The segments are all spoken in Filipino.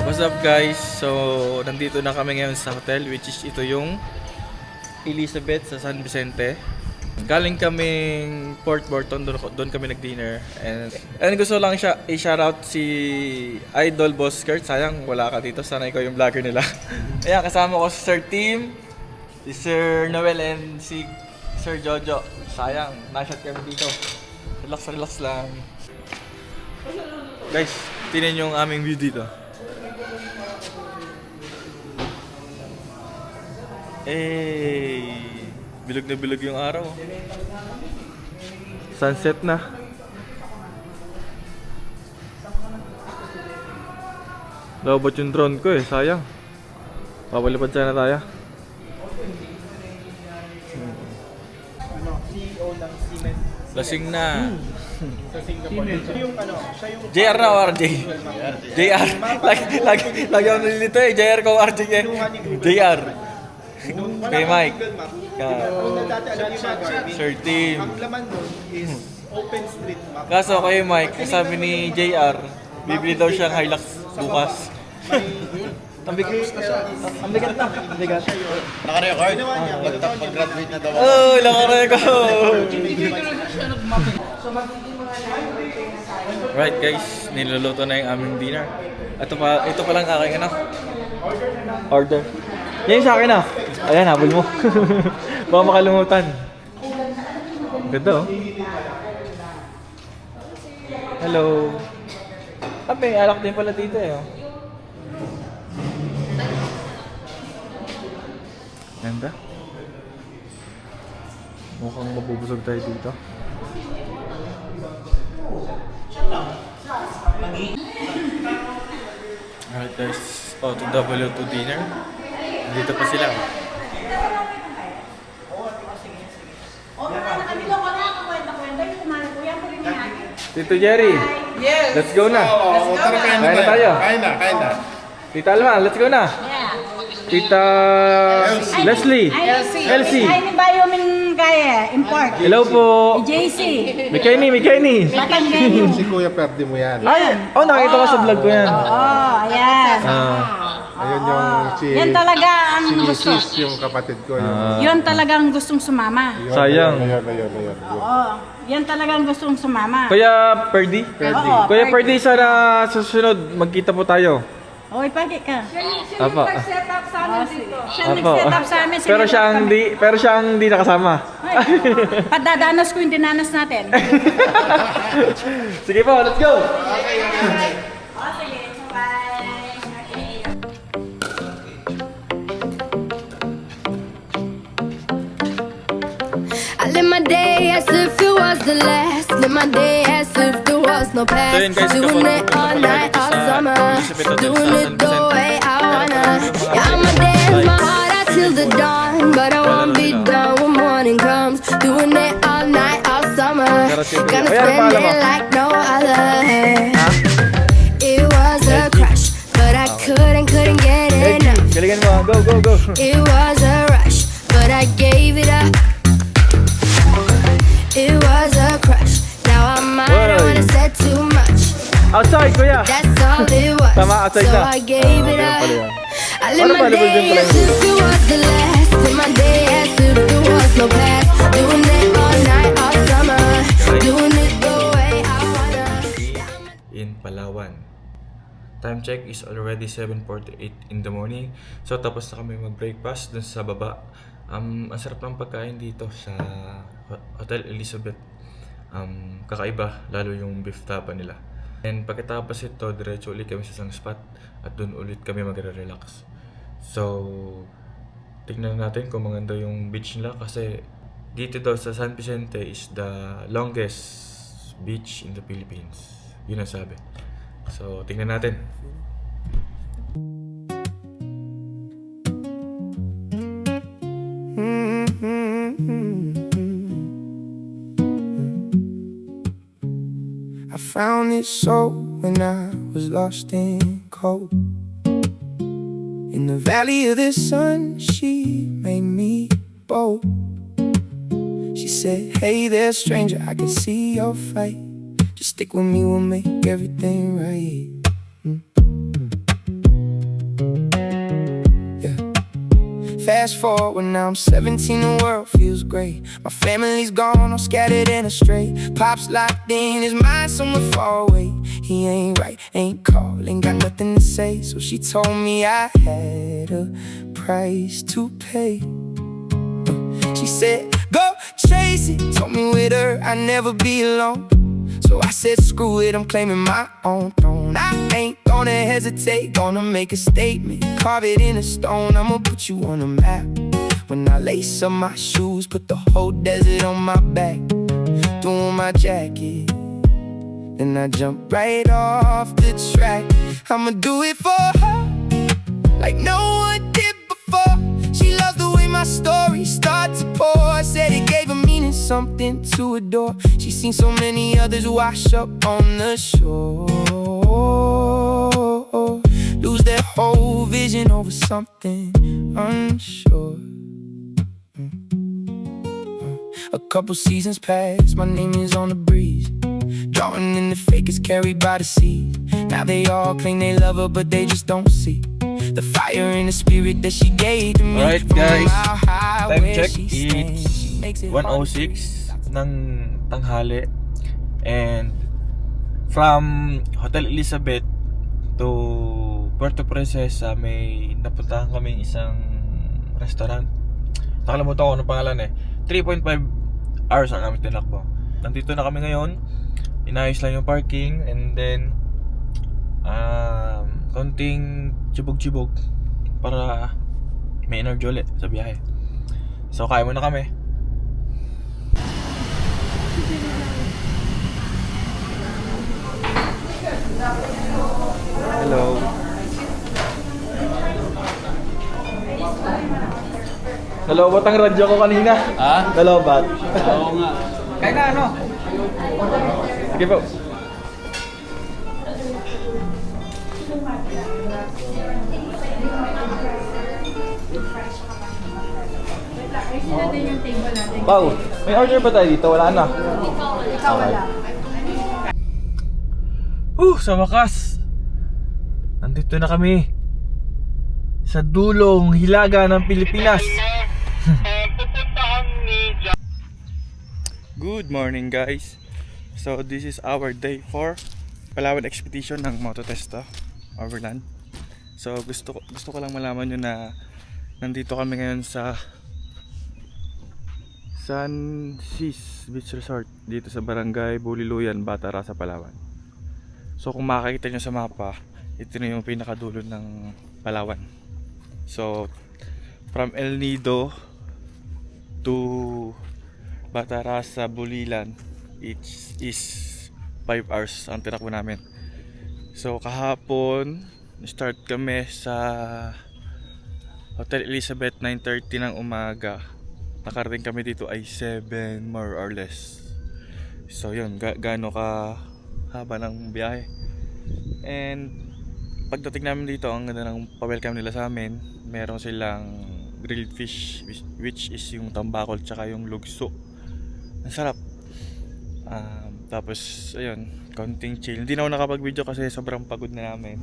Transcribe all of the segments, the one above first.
What's up guys? So, nandito na kami ngayon sa hotel, which is ito yung Elizabeth sa San Vicente. Galing kaming Port Burton, doon kami nag-dinner. And gusto lang i-shoutout si Idol Boss Kurt. Sayang wala ka dito, sana ikaw yung vlogger nila. Ayan, kasama ko si Sir Tim, si Sir Noel and si Sir Jojo. Sayang, na-shot kami dito. Relax lang. Guys, tingnan yung aming view dito. Bilog na bilog yung araw. Sunset na. Lobot yung drone ko sayang. Papalipad sana tayo. CEO ng Siemens Lasing na. sa Singapore. Siya yung JR na o RJ? JR. Lagi ako nalilito JR ko o RJ JR. Kay Mike. Sir Tim. Ang laman doon is open street map. Kaso kay Mike, sabi ni JR, bibili daw siyang Hilux bukas. Ang bigat na. Naka-record? Mag-graduate na daw ako. Oh, naka-record. Right guys, niluluto na yung aming dinner. Ito pa lang aking order. Yan sa akin Ayan, habol mo. Baka makalimutan. Ganda Hello. May alak din pala dito Ganda. Mukhang mabubusog tayo dito. Alright guys, to W2 dinner. Dito pa sila. Tito Jerry. Yes. Let's go na. Tara, kain na tayo. Kain na. Tita Alma, let's go na. Tita Leslie. Elsie. Ay, ni Biomin kaya, import. Hello po. JC. Mikeni. Batanggenyo. Si Kuya Perdi mo yan. Ay, nakita ko sa vlog ko yan. Ayan. Ayun yung si... Yan talaga ang si gusto. Mrs. yung kapatid ko. Yun talagang gustong sumama. Sayang. Ayun. Oo. Yan talagang gustong sumama. Kuya Perdi. Oo, Kuya Perdi, sana sa susunod magkita po tayo. Oy, pagi ka. Apa. Siya Apo. nag-set up sa amin. Pero siya ang di nakasama. Padadanas ko yung dinanas natin. Sige po, let's go. Sige, bye. I live my day as if it was the last. Live my day as if there was no So yun past. guys, Doing kapag it all pupunta night, tayo all sa summer. Elizabeth Hotel Doing sa it San the Vicente. way I wanna. Yeah, I'ma dance my heart out till the dawn, but I won't be done when morning comes. Doing it all night, all summer. Gonna spend it like no other. It was a crush, but I couldn't get enough. Galingan mo, go. It was a rush, but I gave it up. It was a crush. Now I might have wanna said too much. Outside, kuya. That's all it was. Tama, outside So na. I gave it Ganun up. pala yun. I live my Paano pala day pala as yun? if it was the last. Live my day as if there was no past. Doing it all night, all summer. Doing it the way I wanna. In Palawan. Time check is already 7:48 in the morning. So tapos na kami mag-breakfast dun sa baba. Ang sarap ng pagkain dito sa Hotel Elizabeth. Kakaiba, lalo yung beef tapa nila. And pagkatapos ito, diretso ulit kami sa isang spot at dun ulit kami magre-relax. So, tignan natin kung maganda yung beach nila kasi dito daw sa San Vicente is the longest beach in the Philippines. Yun ang sabi. So, tingnan natin. I found this soul when I was lost and cold. In the valley of the sun, she made me bold. She said, hey there stranger, I can see your fight. Just stick with me, we'll make everything right. fast forward, now I'm 17, the world feels great. My family's gone, all scattered and astray. Pop's locked in his mind somewhere far away. He ain't right, ain't calling, got nothing to say. So she told me I had a price to pay. She said, go chase it, told me with her I'd never be alone. So I said, screw it, I'm claiming my own throne. I ain't gonna hesitate, gonna make a statement. Carve it in a stone, I'ma put you on the map. When I lace up my shoes, put the whole desert on my back. Throw on my jacket, then I jump right off the track. I'ma do it for her, like no one did before. She loves the way my story starts to pour. I said it gave her meaning, something to adore. She's seen so many others wash up on the shore, lose their whole vision over something unsure. A couple seasons pass, my name is on the breeze. Drawing in the fakers carried by the sea. Now they all claim they love her, but they just don't see the fire in the spirit that she gave to me. Alright From a guys, mile high time where check, she stands, she it's makes it 1:06 ng tanghali. And from Hotel Elizabeth to Puerto Princesa, may napuntahan kami isang restaurant. Nakalimutan ko anong pangalan eh. 3.5 hours ang kami tinakbo. Nandito na kami ngayon. Inayos lang yung parking. And then konting chibog-chibog para may energy ulit sa biyahe. So kaya muna kami. Hello. Nalobat ang radyo ko kanina. Ha? Nalobat. Oo nga. Kaya na ano? Sige po. Pao, may order pa tayo dito? Wala na. Ikaw wala. Sa wakas, nandito na kami sa dulong hilaga ng Pilipinas. Good morning guys. So this is our day 4 Palawan expedition ng Mototesto Overland. So gusto ko lang malaman nyo na nandito kami ngayon sa San Cis Beach Resort dito sa Barangay Buliluyan, Batara sa Palawan. So kung makikita nyo sa mapa, ito na yung pinakadulo ng Palawan. So from El Nido to Batara sa Bulilan, it is 5 hours ang tinakbo namin. So kahapon start kami sa Hotel Elizabeth 9:30 ng umaga. Nakarating kami dito ay 7 more or less. So yun, gaano ka haba ng biyahe. And pagdating namin dito, ang ganda ng pa-welcome nila sa amin. Meron silang grilled fish, which is yung tambakol tsaka yung lugso. Ang sarap. Tapos ayun, konting chill. Hindi na ako nakapag-video kasi sobrang pagod na namin.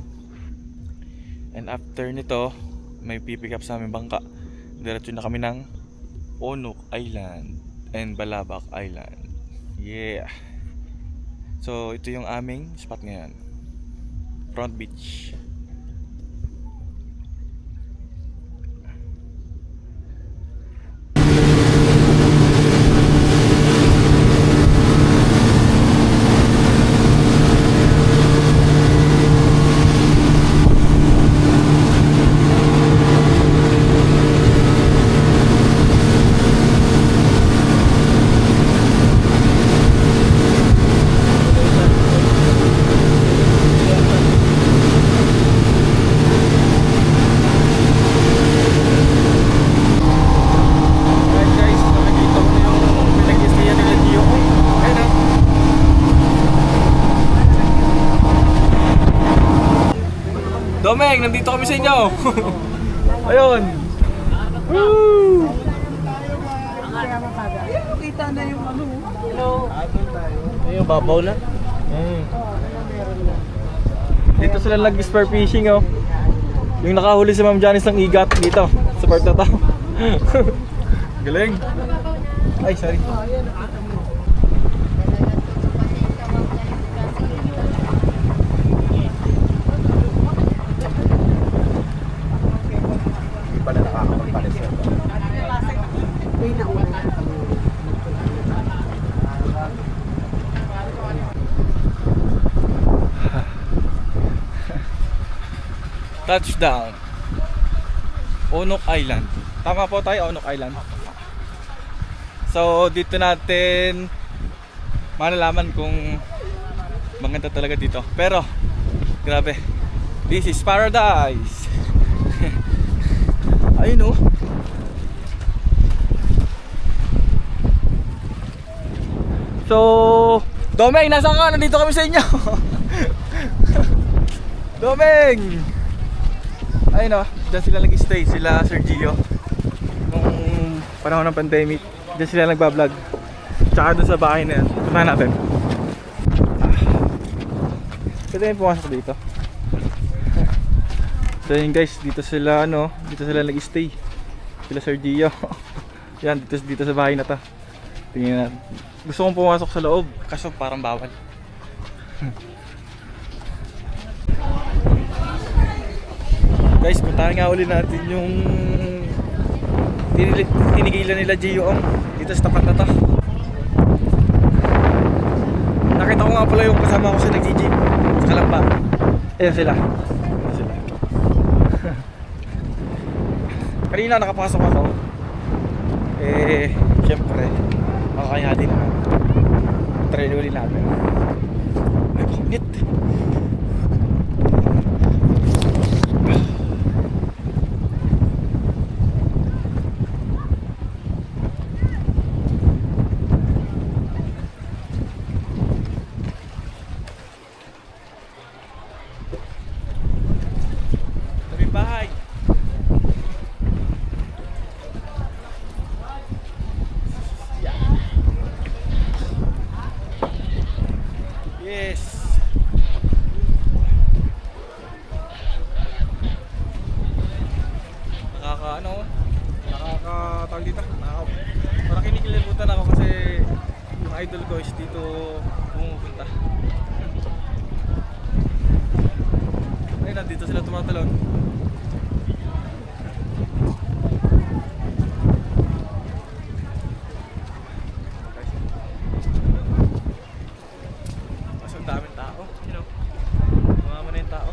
And after nito, may pipick up sa aming bangka. Diretso na kami ng Onok Island and Balabac Island. Yeah. So ito yung aming spot ngayon, Front Beach. Domeng, nandito kami sa inyo. Ayun. Woo! Kita na yung ano. Ayun, babaw na. Dito sila nag-spear fishing oh. Yung nakahuli si Ma'am Janice ng igat dito sa part na to. Galing. Ay, sorry. Hindi pala nakakapagpalis. Touchdown. Onok Island. Tama po tayo, Onok Island. So, dito natin malalaman kung maganda talaga dito. Pero, grabe. This is paradise. Ayun oh. So, Domeng, nasaan ka? Nandito kami sa inyo. Domeng! Ayun o, dyan sila nag-stay, sila Sergio. Nung panahon ng pandemic, dyan sila nagbablog. Tsaka dun sa bahay na yan, tumahan natin. Pwede yung pumasok dito. So yun guys, dito sila nag-stay. Sila Sergio. Yan, dito sa bahay na to. Tingnan natin. Gusto kong pumasok sa loob, kaso parang bawal. Guys, puntahan nga uli natin yung tinigilan nila Gioong dito sa tapat na to. Nakita ko nga pala yung kasama ko sa nag-gym sa Kalamba. Ayan sila. Kanina nakapasok ako. Syempre makakaya din naman. Try uli natin. Ay, init. Bahay. Yes. Nakakatawag dito. Parang kinikilibutan ako kasi yung idol ko is dito pumupunta. Ayun, nandito sila tumatalon. Mas ang daming tao, you know. Mama na yung tao.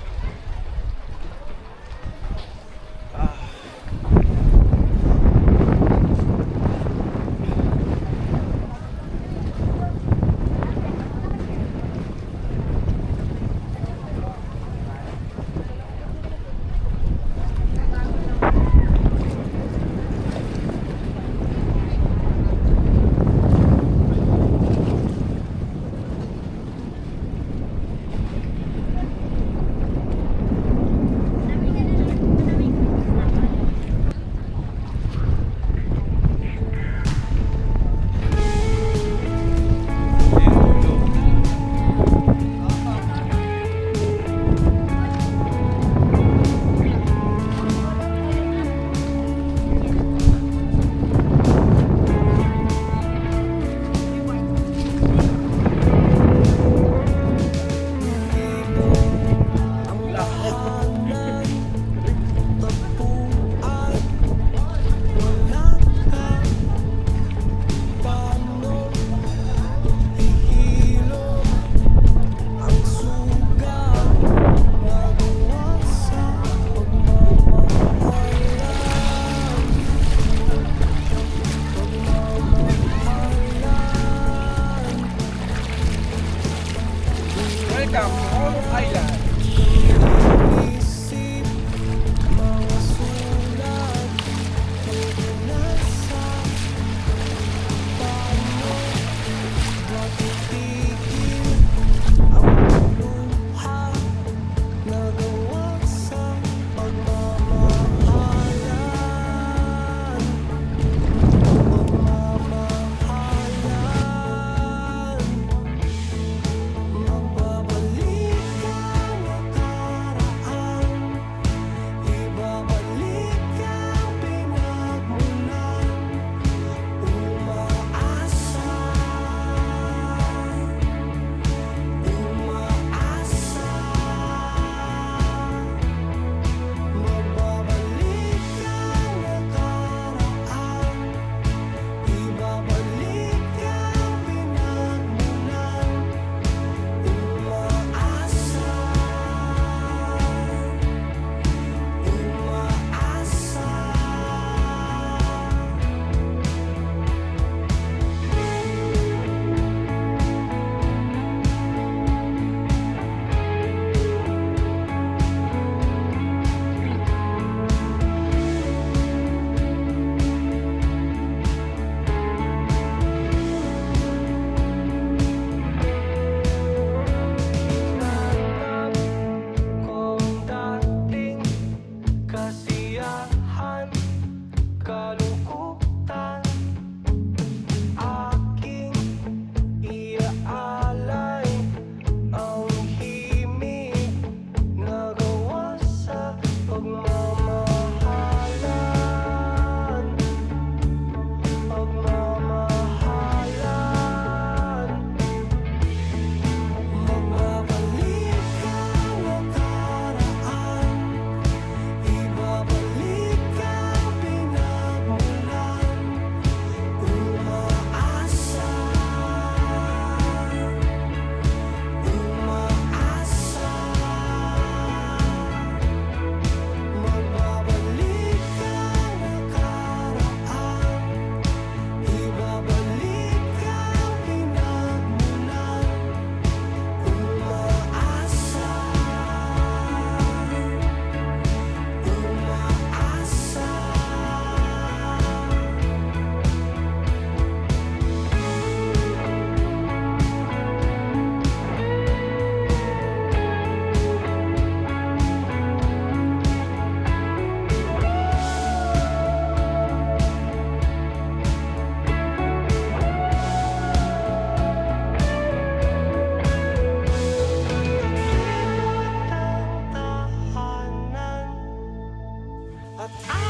At